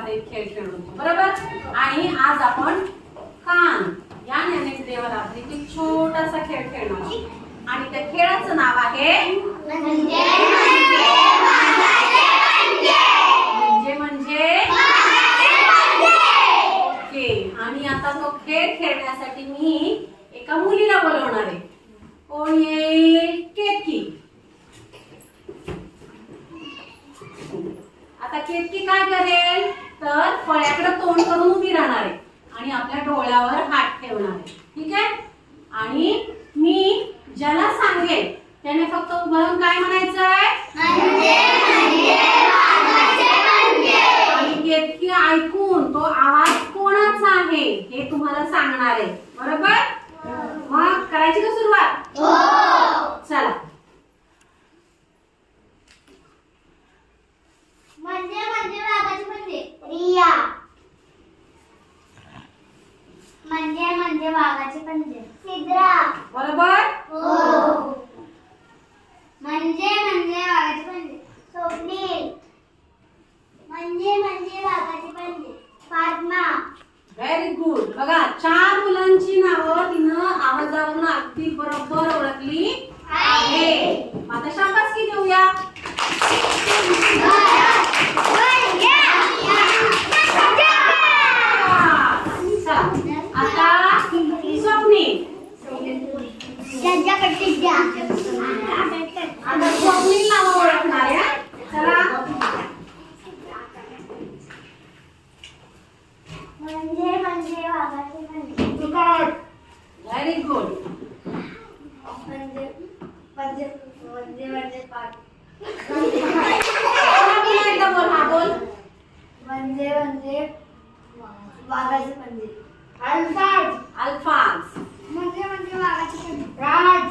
देवरात्रीत खेळ खेळलो बरोबर. आणि आज आपण कान या देवरात्रीत एक छोटासा खेळ खेळणार आहोत आणि त्या खेळाचं नाव आहे म्हणजे ओके. आणि आता तो खेळ खेळण्यासाठी मी एका मुलीला बोलवणार आहे. कोण येईल? केतकी. आता केतकी काय करेल तर फळ्याकडे तोंड करून उभी राहणार आहे आणि आपल्या डोळ्यावर हात ठेवणार आहे. ठीक आहे. आणि मी ज्याला सांगेल त्याने फक्त उभं राहून काय म्हणायचंय आणि केतकी ऐकून तो आवाज कोणाचा आहे हे तुम्हाला सांगणार आहे बरोबर. मग करायची का सुरुवात? चला. म्हणजे वाघाचे म्हणजे रिया. म्हणजे वाघाचे पंजे सिद्रा. बरोबर. हो. म्हणजे वाघाचे पंजे स्वप्नील. म्हणजे वाघाचे पंजे फातिमा. Very good. बघा 4 मुलांची नावं तिनं आवाजावरून अगदी बरोबर ओळखली आहे. आता शाबासकी देऊया. आता स्वप्नील. आता स्वप्नील नाव ओळखणार आहे. चला. म्हणजे वाघाचे पंजे व्हेरी गुड. एकदा बोल. हा बोल. म्हणजे वाघाचे पंजे अल्फाज. म्हणजे वाघाचे पंजे राज.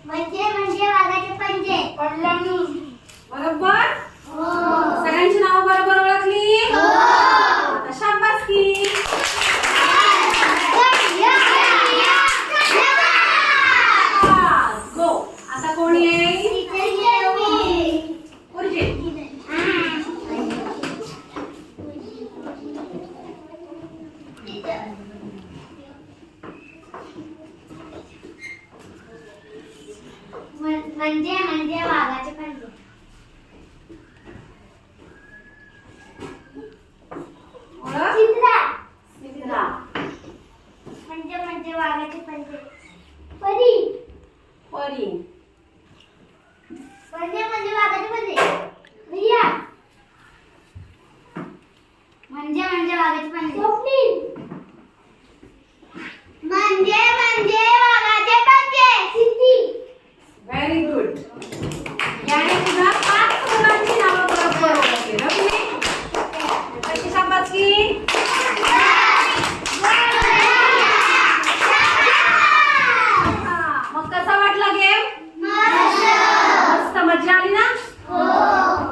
म्हणजे वाघाचे पंजे कल्याणी. बरोबर. सगळ्यांची नाव बरोबर ओळखली. आता शाबासकी. गो. आता कोण येईल? उर्जित. म्हणजे वाघाचे पंजे चित्रा. मित्रा. म्हणजे वाघाचे पंजे परी. परी. म्हणजे वाघाचे पंजे रिया. म्हणजे वाघाचे पंजे स्वप्नील. म्हणजे वाघाचे पंजे सिद्धी. Very good. याने सुद्धा 5 मुलांची नावं बरोबर ओळखली. रघुवी. कशी शाबासकी. मग कसा वाटला गेम? मस्त मजा आली ना?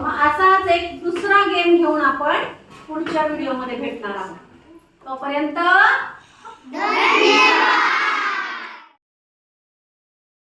मग असाच एक दुसरा गेम घेऊन आपण पुढच्या व्हिडिओ मध्ये भेटणार आहोत. तोपर्यंत